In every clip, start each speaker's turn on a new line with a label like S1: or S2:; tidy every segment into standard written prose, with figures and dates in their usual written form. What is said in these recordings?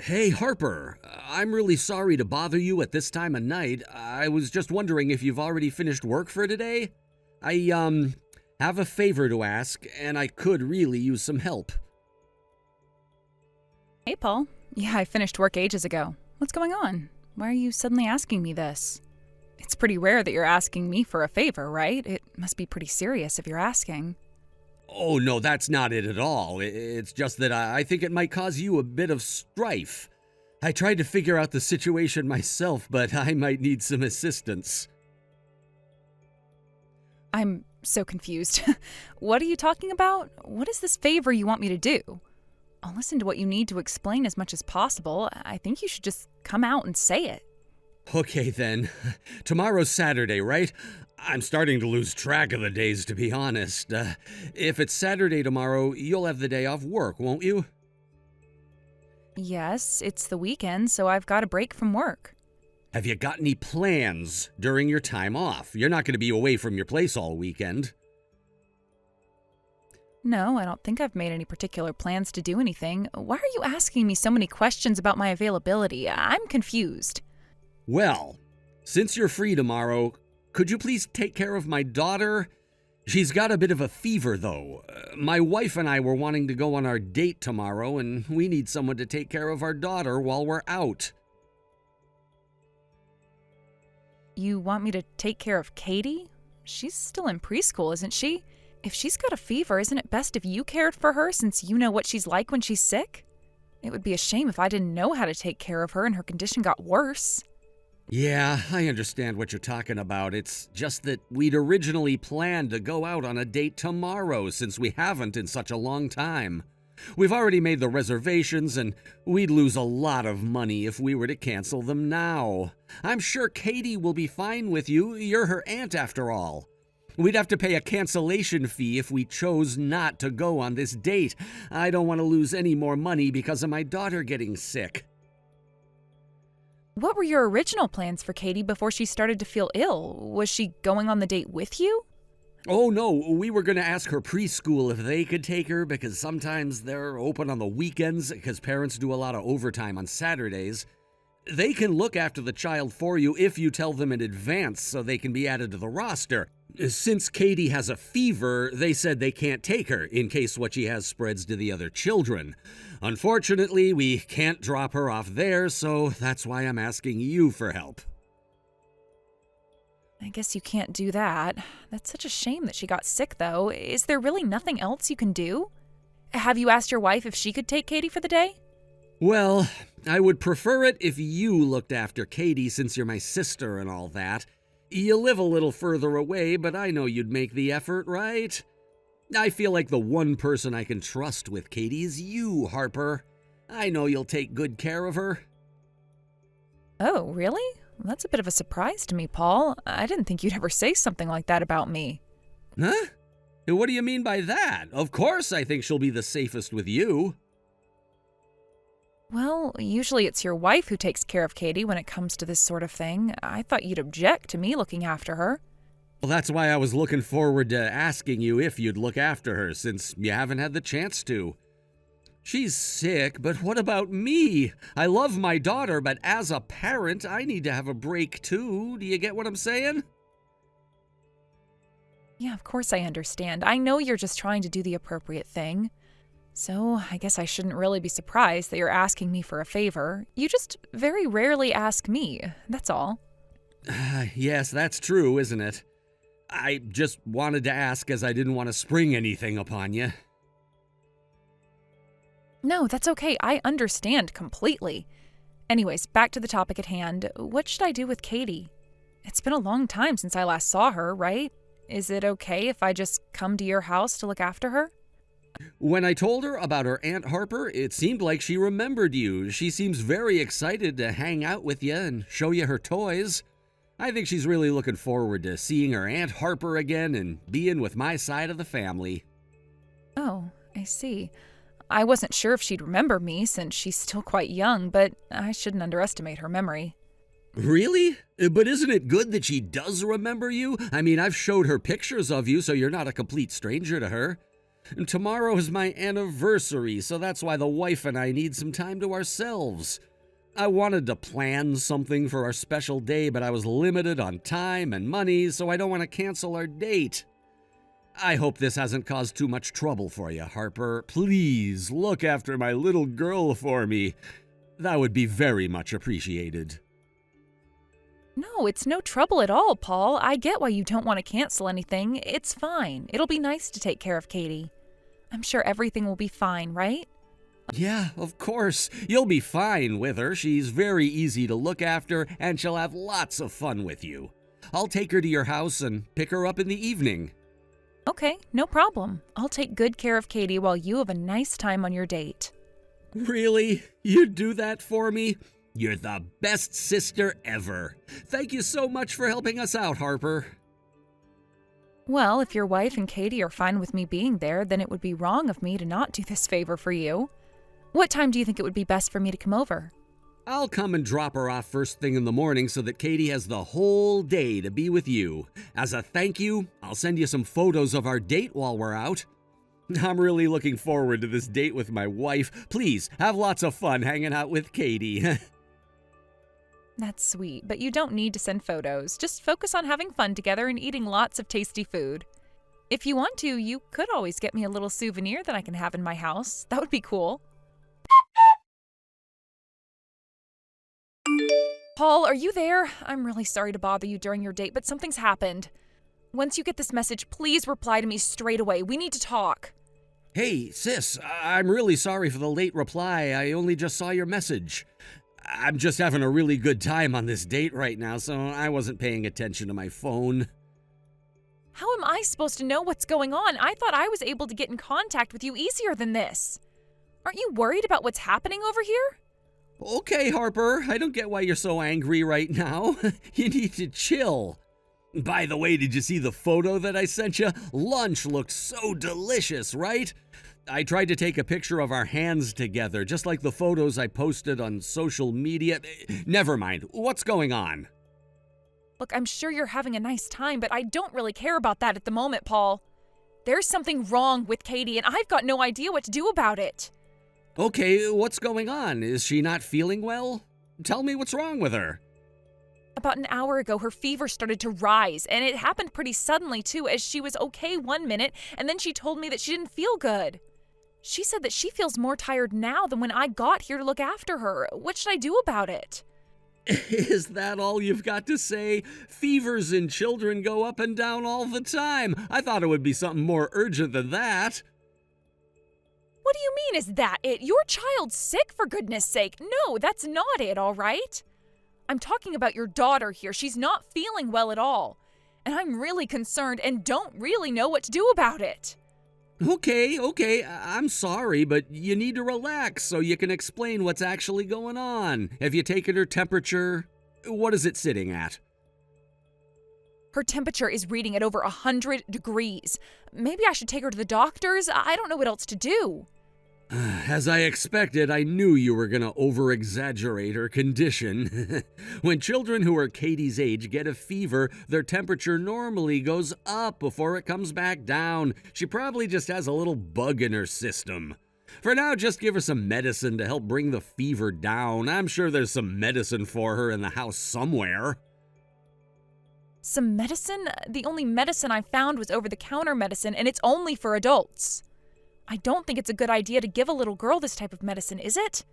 S1: Hey, Harper, I'm really sorry to bother you at this time of night. I was just wondering if you've already finished work for today? I have a favor to ask, and I could really use some help.
S2: Hey, Paul. Yeah, I finished work ages ago. What's going on? Why are you suddenly asking me this? It's pretty rare that you're asking me for a favor, right? It must be pretty serious if you're asking.
S1: Oh, no, that's not it at all. It's just that I think it might cause you a bit of strife. I tried to figure out the situation myself, but I might need some assistance.
S2: I'm so confused. What are you talking about? What is this favor you want me to do? I'll listen to what you need to explain as much as possible. I think you should just come out and say it.
S1: Okay, then. Tomorrow's Saturday, right? I'm starting to lose track of the days, to be honest. If it's Saturday tomorrow, you'll have the day off work, won't you?
S2: Yes, it's the weekend, so I've got a break from work.
S1: Have you got any plans during your time off? You're not going to be away from your place all weekend.
S2: No, I don't think I've made any particular plans to do anything. Why are you asking me so many questions about my availability? I'm confused.
S1: Well, since you're free tomorrow, could you please take care of my daughter? She's got a bit of a fever, though. My wife and I were wanting to go on our date tomorrow, and we need someone to take care of our daughter while we're out.
S2: You want me to take care of Katie? She's still in preschool, isn't she? If she's got a fever, isn't it best if you cared for her since you know what she's like when she's sick? It would be a shame if I didn't know how to take care of her and her condition got worse.
S1: Yeah, I understand what you're talking about. It's just that we'd originally planned to go out on a date tomorrow since we haven't in such a long time. We've already made the reservations and we'd lose a lot of money if we were to cancel them now. I'm sure Katie will be fine with you. You're her aunt after all. We'd have to pay a cancellation fee if we chose not to go on this date. I don't want to lose any more money because of my daughter getting sick.
S2: What were your original plans for Katie before she started to feel ill? Was she going on the date with you?
S1: Oh no, we were going to ask her preschool if they could take her because sometimes they're open on the weekends because parents do a lot of overtime on Saturdays. They can look after the child for you if you tell them in advance so they can be added to the roster. Since Katie has a fever, they said they can't take her in case what she has spreads to the other children. Unfortunately, we can't drop her off there, so that's why I'm asking you for help.
S2: I guess you can't do that. That's such a shame that she got sick, though. Is there really nothing else you can do? Have you asked your wife if she could take Katie for the day?
S1: Well, I would prefer it if you looked after Katie since you're my sister and all that. You live a little further away, but I know you'd make the effort, right? I feel like the one person I can trust with Katie is you, Harper. I know you'll take good care of her.
S2: Oh, really? That's a bit of a surprise to me, Paul. I didn't think you'd ever say something like that about me.
S1: Huh? What do you mean by that? Of course I think she'll be the safest with you.
S2: Well, usually it's your wife who takes care of Katie when it comes to this sort of thing. I thought you'd object to me looking after her.
S1: Well, that's why I was looking forward to asking you if you'd look after her, since you haven't had the chance to. She's sick, but what about me? I love my daughter, but as a parent, I need to have a break too. Do you get what I'm saying?
S2: Yeah, of course I understand. I know you're just trying to do the appropriate thing. So I guess I shouldn't really be surprised that you're asking me for a favor. You just very rarely ask me, that's all.
S1: Yes, that's true, isn't it? I just wanted to ask as I didn't want to spring anything upon you.
S2: No, that's okay. I understand completely. Anyways, back to the topic at hand. What should I do with Katie? It's been a long time since I last saw her, right? Is it okay if I just come to your house to look after her?
S1: When I told her about her Aunt Harper, it seemed like she remembered you. She seems very excited to hang out with you and show you her toys. I think she's really looking forward to seeing her Aunt Harper again and being with my side of the family.
S2: Oh, I see. I wasn't sure if she'd remember me since she's still quite young, but I shouldn't underestimate her memory.
S1: Really? But isn't it good that she does remember you? I mean, I've showed her pictures of you, so you're not a complete stranger to her. And tomorrow is my anniversary, so that's why the wife and I need some time to ourselves. I wanted to plan something for our special day, but I was limited on time and money, so I don't want to cancel our date. I hope this hasn't caused too much trouble for you, Harper. Please look after my little girl for me. That would be very much appreciated.
S2: No, it's no trouble at all, Paul. I get why you don't want to cancel anything. It's fine. It'll be nice to take care of Katie. I'm sure everything will be fine, right?
S1: Yeah, of course. You'll be fine with her. She's very easy to look after, and she'll have lots of fun with you. I'll take her to your house and pick her up in the evening.
S2: Okay, no problem. I'll take good care of Katie while you have a nice time on your date.
S1: Really? You'd do that for me? You're the best sister ever. Thank you so much for helping us out, Harper.
S2: Well, if your wife and Katie are fine with me being there, then it would be wrong of me to not do this favor for you. What time do you think it would be best for me to come over?
S1: I'll come and drop her off first thing in the morning so that Katie has the whole day to be with you. As a thank you, I'll send you some photos of our date while we're out. I'm really looking forward to this date with my wife. Please, have lots of fun hanging out with Katie.
S2: That's sweet, but you don't need to send photos. Just focus on having fun together and eating lots of tasty food. If you want to, you could always get me a little souvenir that I can have in my house. That would be cool. Paul, are you there? I'm really sorry to bother you during your date, but something's happened. Once you get this message, please reply to me straight away. We need to talk.
S1: Hey, sis, I'm really sorry for the late reply. I only just saw your message. I'm just having a really good time on this date right now, so I wasn't paying attention to my phone.
S2: How am I supposed to know what's going on? I thought I was able to get in contact with you easier than this. Aren't you worried about what's happening over here?
S1: Okay, Harper, I don't get why you're so angry right now. You need to chill. By the way, did you see the photo that I sent you? Lunch looked so delicious, right? I tried to take a picture of our hands together, just like the photos I posted on social media. Never mind. What's going on?
S2: Look, I'm sure you're having a nice time, but I don't really care about that at the moment, Paul. There's something wrong with Katie, and I've got no idea what to do about it.
S1: Okay, what's going on? Is she not feeling well? Tell me what's wrong with her.
S2: About an hour ago, her fever started to rise, and it happened pretty suddenly, too, as she was okay one minute, and then she told me that she didn't feel good. She said that she feels more tired now than when I got here to look after her. What should I do about it?
S1: Is that all you've got to say? Fevers in children go up and down all the time. I thought it would be something more urgent than that.
S2: What do you mean, is that it? Your child's sick, for goodness sake. No, that's not it, all right? I'm talking about your daughter here. She's not feeling well at all. And I'm really concerned and don't really know what to do about it.
S1: Okay, I'm sorry, but you need to relax so you can explain what's actually going on. Have you taken her temperature? What is it sitting at?
S2: Her temperature is reading at over 100 degrees. Maybe I should take her to the doctors? I don't know what else to do.
S1: As I expected, I knew you were going to over-exaggerate her condition. When children who are Katie's age get a fever, their temperature normally goes up before it comes back down. She probably just has a little bug in her system. For now, just give her some medicine to help bring the fever down. I'm sure there's some medicine for her in the house somewhere.
S2: Some medicine? The only medicine I found was over-the-counter medicine, and it's only for adults. I don't think it's a good idea to give a little girl this type of medicine, is it?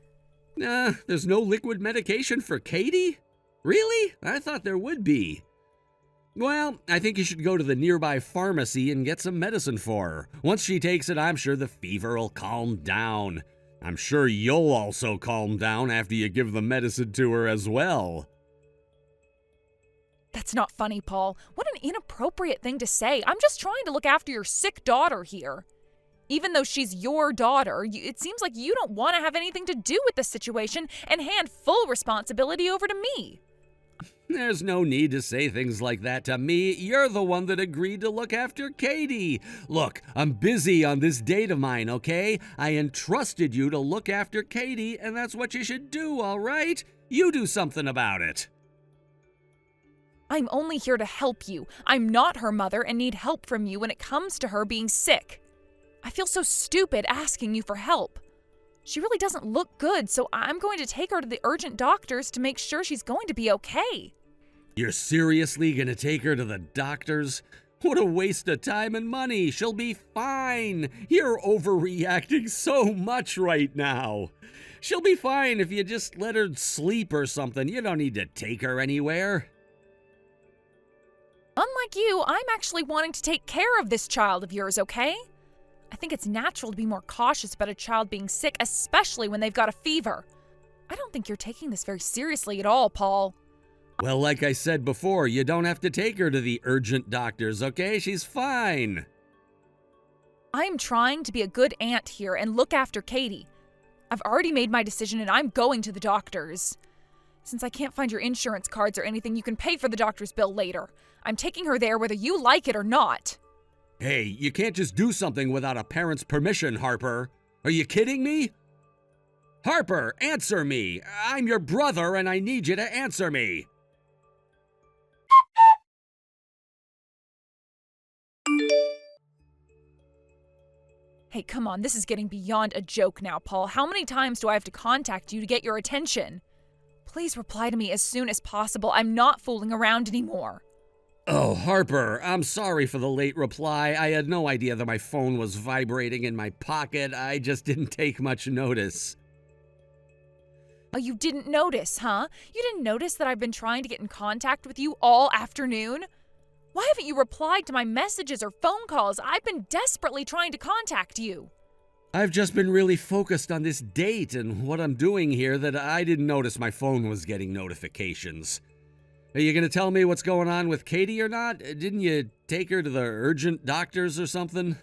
S1: There's no liquid medication for Katie? Really? I thought there would be. Well, I think you should go to the nearby pharmacy and get some medicine for her. Once she takes it, I'm sure the fever will calm down. I'm sure you'll also calm down after you give the medicine to her as well.
S2: That's not funny, Paul. What an inappropriate thing to say. I'm just trying to look after your sick daughter here. Even though she's your daughter, it seems like you don't want to have anything to do with the situation and hand full responsibility over to me.
S1: There's no need to say things like that to me. You're the one that agreed to look after Katie. Look, I'm busy on this date of mine, okay? I entrusted you to look after Katie, and that's what you should do, all right? You do something about it.
S2: I'm only here to help you. I'm not her mother and need help from you when it comes to her being sick. I feel so stupid asking you for help. She really doesn't look good, so I'm going to take her to the urgent doctors to make sure she's going to be okay.
S1: You're seriously gonna take her to the doctors? What a waste of time and money. She'll be fine. You're overreacting so much right now. She'll be fine if you just let her sleep or something. You don't need to take her anywhere.
S2: Unlike you, I'm actually wanting to take care of this child of yours, okay? I think it's natural to be more cautious about a child being sick, especially when they've got a fever. I don't think you're taking this very seriously at all, Paul.
S1: Well, like I said before, you don't have to take her to the urgent doctors, okay? She's fine.
S2: I'm trying to be a good aunt here and look after Katie. I've already made my decision and I'm going to the doctors. Since I can't find your insurance cards or anything, you can pay for the doctor's bill later. I'm taking her there whether you like it or not.
S1: Hey, you can't just do something without a parent's permission, Harper. Are you kidding me? Harper, answer me. I'm your brother and I need you to answer me.
S2: Hey, come on, this is getting beyond a joke now, Paul. How many times do I have to contact you to get your attention? Please reply to me as soon as possible. I'm not fooling around anymore.
S1: Oh, Harper, I'm sorry for the late reply. I had no idea that my phone was vibrating in my pocket. I just didn't take much notice.
S2: Oh, you didn't notice, huh? You didn't notice that I've been trying to get in contact with you all afternoon? Why haven't you replied to my messages or phone calls? I've been desperately trying to contact you.
S1: I've just been really focused on this date and what I'm doing here that I didn't notice my phone was getting notifications. Are you going to tell me what's going on with Katie or not? Didn't you take her to the urgent doctors or something?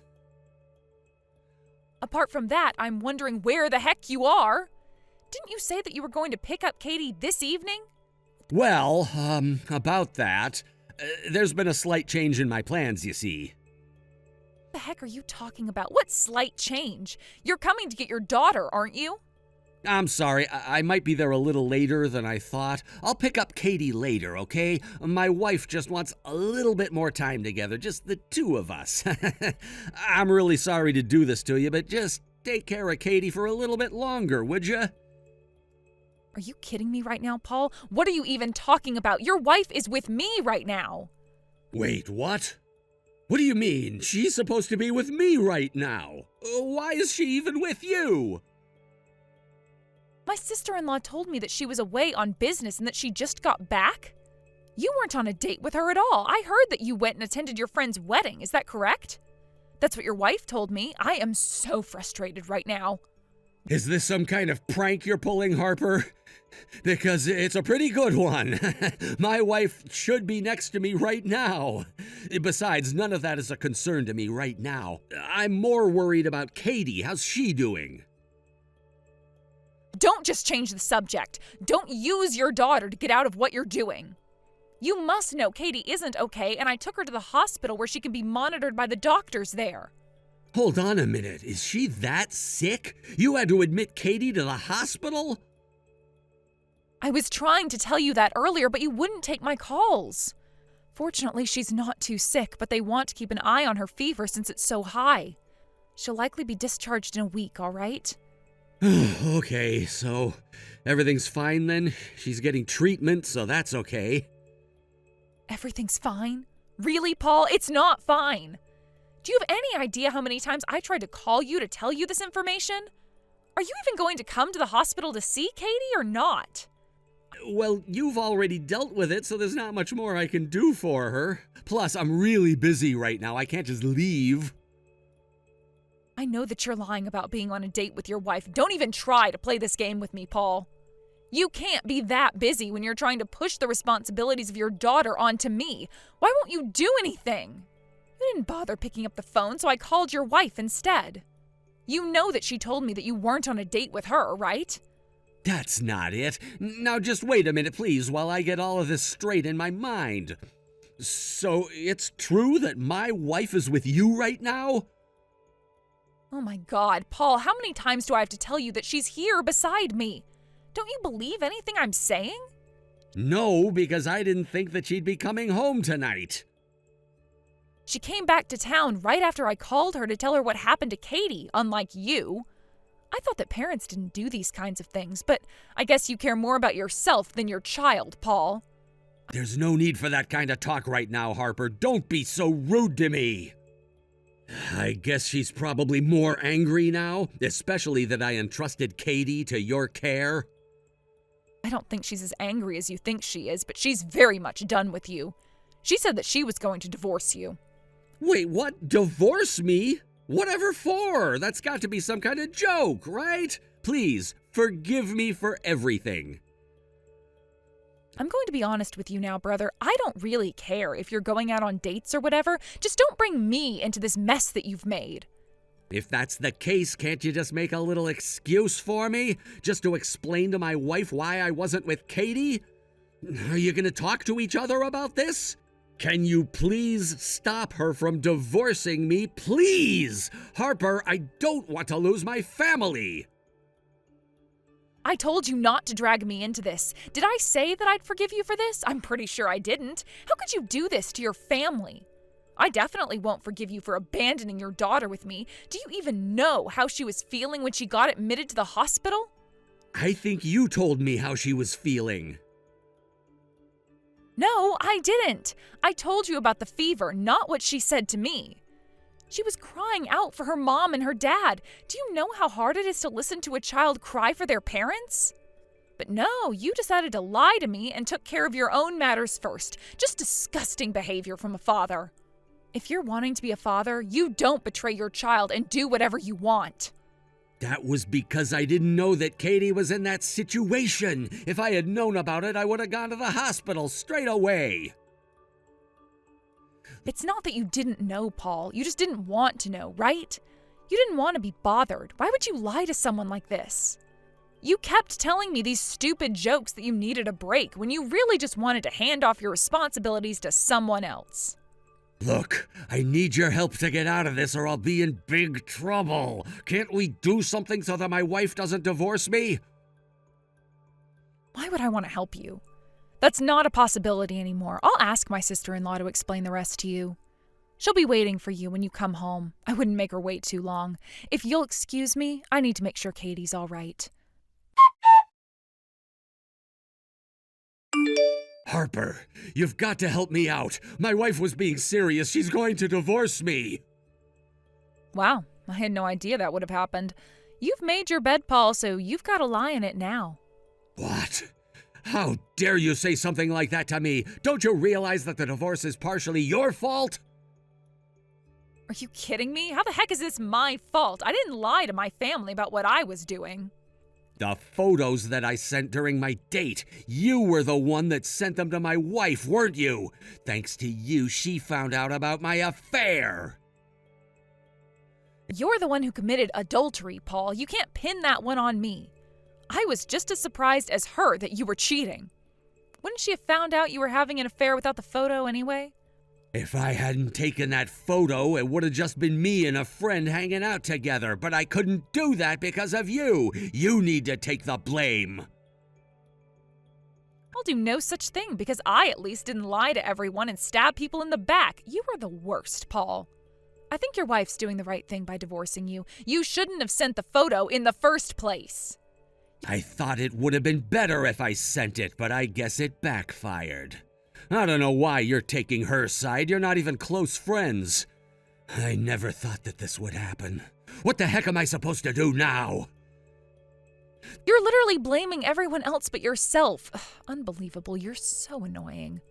S2: Apart from that, I'm wondering where the heck you are. Didn't you say that you were going to pick up Katie this evening?
S1: Well, about that. There's been a slight change in my plans, you see.
S2: What the heck are you talking about? What slight change? You're coming to get your daughter, aren't you?
S1: I'm sorry, I might be there a little later than I thought. I'll pick up Katie later, okay? My wife just wants a little bit more time together, just the two of us. I'm really sorry to do this to you, but just take care of Katie for a little bit longer, would you?
S2: Are you kidding me right now, Paul? What are you even talking about? Your wife is with me right now.
S1: Wait, what? What do you mean? She's supposed to be with me right now. Why is she even with you?
S2: My sister-in-law told me that she was away on business and that she just got back. You weren't on a date with her at all. I heard that you went and attended your friend's wedding. Is that correct? That's what your wife told me. I am so frustrated right now.
S1: Is this some kind of prank you're pulling, Harper? Because it's a pretty good one. My wife should be next to me right now. Besides, none of that is a concern to me right now. I'm more worried about Katie. How's she doing?
S2: Don't just change the subject. Don't use your daughter to get out of what you're doing. You must know Katie isn't okay, and I took her to the hospital where she can be monitored by the doctors there.
S1: Hold on a minute. Is she that sick? You had to admit Katie to the hospital?
S2: I was trying to tell you that earlier, but you wouldn't take my calls. Fortunately, she's not too sick, but they want to keep an eye on her fever since it's so high. She'll likely be discharged in a week, all right?
S1: Okay, so everything's fine then? She's getting treatment, so that's okay.
S2: Everything's fine? Really, Paul? It's not fine. Do you have any idea how many times I tried to call you to tell you this information? Are you even going to come to the hospital to see Katie or not?
S1: Well, you've already dealt with it, so there's not much more I can do for her. Plus, I'm really busy right now. I can't just leave.
S2: I know that you're lying about being on a date with your wife. Don't even try to play this game with me, Paul. You can't be that busy when you're trying to push the responsibilities of your daughter onto me. Why won't you do anything? You didn't bother picking up the phone, so I called your wife instead. You know that she told me that you weren't on a date with her, right?
S1: That's not it. Now just wait a minute, please, while I get all of this straight in my mind. So it's true that my wife is with you right now?
S2: Oh my God, Paul, how many times do I have to tell you that she's here beside me? Don't you believe anything I'm saying?
S1: No, because I didn't think that she'd be coming home tonight.
S2: She came back to town right after I called her to tell her what happened to Katie, unlike you. I thought that parents didn't do these kinds of things, but I guess you care more about yourself than your child, Paul.
S1: There's no need for that kind of talk right now, Harper. Don't be so rude to me. I guess she's probably more angry now, especially that I entrusted Katie to your care.
S2: I don't think she's as angry as you think she is, but she's very much done with you. She said that she was going to divorce you.
S1: Wait, what? Divorce me? Whatever for? That's got to be some kind of joke, right? Please, forgive me for everything.
S2: I'm going to be honest with you now, brother. I don't really care if you're going out on dates or whatever. Just don't bring me into this mess that you've made.
S1: If that's the case, can't you just make a little excuse for me? Just to explain to my wife why I wasn't with Katie? Are you going to talk to each other about this? Can you please stop her from divorcing me, please? Harper, I don't want to lose my family.
S2: I told you not to drag me into this. Did I say that I'd forgive you for this? I'm pretty sure I didn't. How could you do this to your family? I definitely won't forgive you for abandoning your daughter with me. Do you even know how she was feeling when she got admitted to the hospital?
S1: I think you told me how she was feeling.
S2: No, I didn't. I told you about the fever, not what she said to me. She was crying out for her mom and her dad. Do you know how hard it is to listen to a child cry for their parents? But no, you decided to lie to me and took care of your own matters first. Just disgusting behavior from a father. If you're wanting to be a father, you don't betray your child and do whatever you want.
S1: That was because I didn't know that Katie was in that situation. If I had known about it, I would have gone to the hospital straight away.
S2: It's not that you didn't know, Paul. You just didn't want to know, right? You didn't want to be bothered. Why would you lie to someone like this? You kept telling me these stupid jokes that you needed a break when you really just wanted to hand off your responsibilities to someone else.
S1: Look, I need your help to get out of this or I'll be in big trouble. Can't we do something so that my wife doesn't divorce me?
S2: Why would I want to help you? That's not a possibility anymore. I'll ask my sister-in-law to explain the rest to you. She'll be waiting for you when you come home. I wouldn't make her wait too long. If you'll excuse me, I need to make sure Katie's all right.
S1: Harper, you've got to help me out. My wife was being serious. She's going to divorce me.
S2: Wow, I had no idea that would have happened. You've made your bed, Paul, so you've got to lie in it now.
S1: What? How dare you say something like that to me? Don't you realize that the divorce is partially your fault?
S2: Are you kidding me? How the heck is this my fault? I didn't lie to my family about what I was doing.
S1: The photos that I sent during my date, you were the one that sent them to my wife, weren't you? Thanks to you, she found out about my affair.
S2: You're the one who committed adultery, Paul. You can't pin that one on me. I was just as surprised as her that you were cheating. Wouldn't she have found out you were having an affair without the photo anyway?
S1: If I hadn't taken that photo, it would have just been me and a friend hanging out together, but I couldn't do that because of you. You need to take the blame.
S2: I'll do no such thing because I at least didn't lie to everyone and stab people in the back. You were the worst, Paul. I think your wife's doing the right thing by divorcing you. You shouldn't have sent the photo in the first place.
S1: I thought it would have been better if I sent it, but I guess it backfired. I don't know why you're taking her side. You're not even close friends. I never thought that this would happen. What the heck am I supposed to do now?
S2: You're literally blaming everyone else but yourself. Ugh, unbelievable. You're so annoying.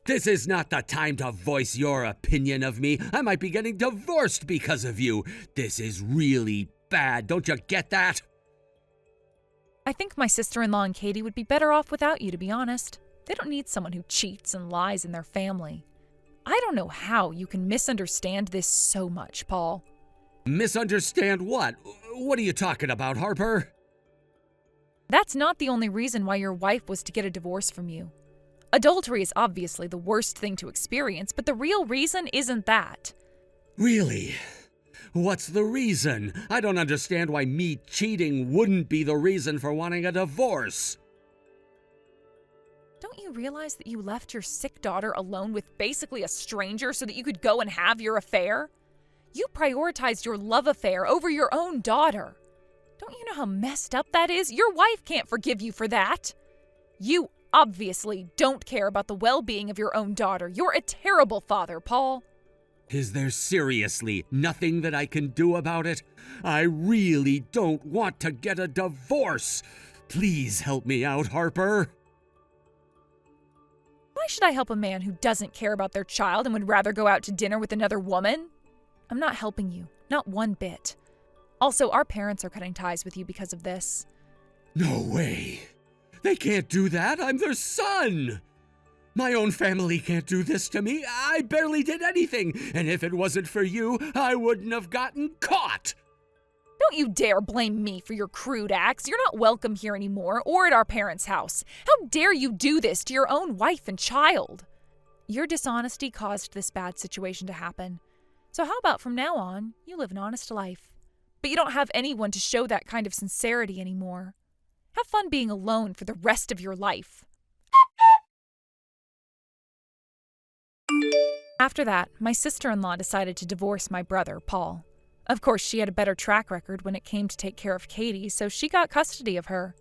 S1: This is not the time to voice your opinion of me. I might be getting divorced because of you. This is really bad. Don't you get that?
S2: I think my sister-in-law and Katie would be better off without you, to be honest. They don't need someone who cheats and lies in their family. I don't know how you can misunderstand this so much, Paul.
S1: Misunderstand what? What are you talking about, Harper?
S2: That's not the only reason why your wife was to get a divorce from you. Adultery is obviously the worst thing to experience, but the real reason isn't that.
S1: Really? What's the reason? I don't understand why me cheating wouldn't be the reason for wanting a divorce.
S2: Don't you realize that you left your sick daughter alone with basically a stranger so that you could go and have your affair? You prioritized your love affair over your own daughter. Don't you know how messed up that is? Your wife can't forgive you for that. You obviously don't care about the well-being of your own daughter. You're a terrible father, Paul.
S1: Is there seriously nothing that I can do about it? I really don't want to get a divorce. Please help me out, Harper.
S2: Why should I help a man who doesn't care about their child and would rather go out to dinner with another woman? I'm not helping you, not one bit. Also, our parents are cutting ties with you because of this.
S1: No way. They can't do that. I'm their son. My own family can't do this to me. I barely did anything, and if it wasn't for you, I wouldn't have gotten caught.
S2: Don't you dare blame me for your crude acts. You're not welcome here anymore or at our parents' house. How dare you do this to your own wife and child? Your dishonesty caused this bad situation to happen. So how about from now on, you live an honest life? But you don't have anyone to show that kind of sincerity anymore. Have fun being alone for the rest of your life. After that, my sister-in-law decided to divorce my brother, Paul. Of course, she had a better track record when it came to take care of Katie, so she got custody of her.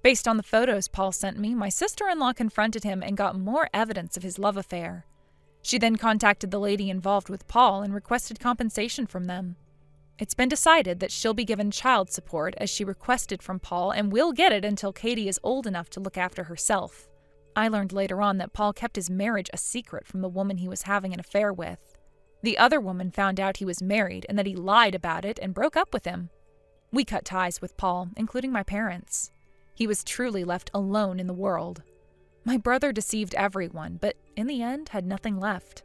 S2: Based on the photos Paul sent me, my sister-in-law confronted him and got more evidence of his love affair. She then contacted the lady involved with Paul and requested compensation from them. It's been decided that she'll be given child support as she requested from Paul and will get it until Katie is old enough to look after herself. I learned later on that Paul kept his marriage a secret from the woman he was having an affair with. The other woman found out he was married and that he lied about it and broke up with him. We cut ties with Paul, including my parents. He was truly left alone in the world. My brother deceived everyone, but in the end had nothing left.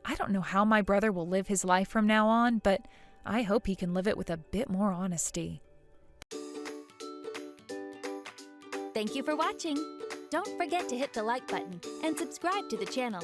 S2: I don't know how my brother will live his life from now on, but I hope he can live it with a bit more honesty.
S3: Thank you for watching. Don't forget to hit the like button and subscribe to the channel.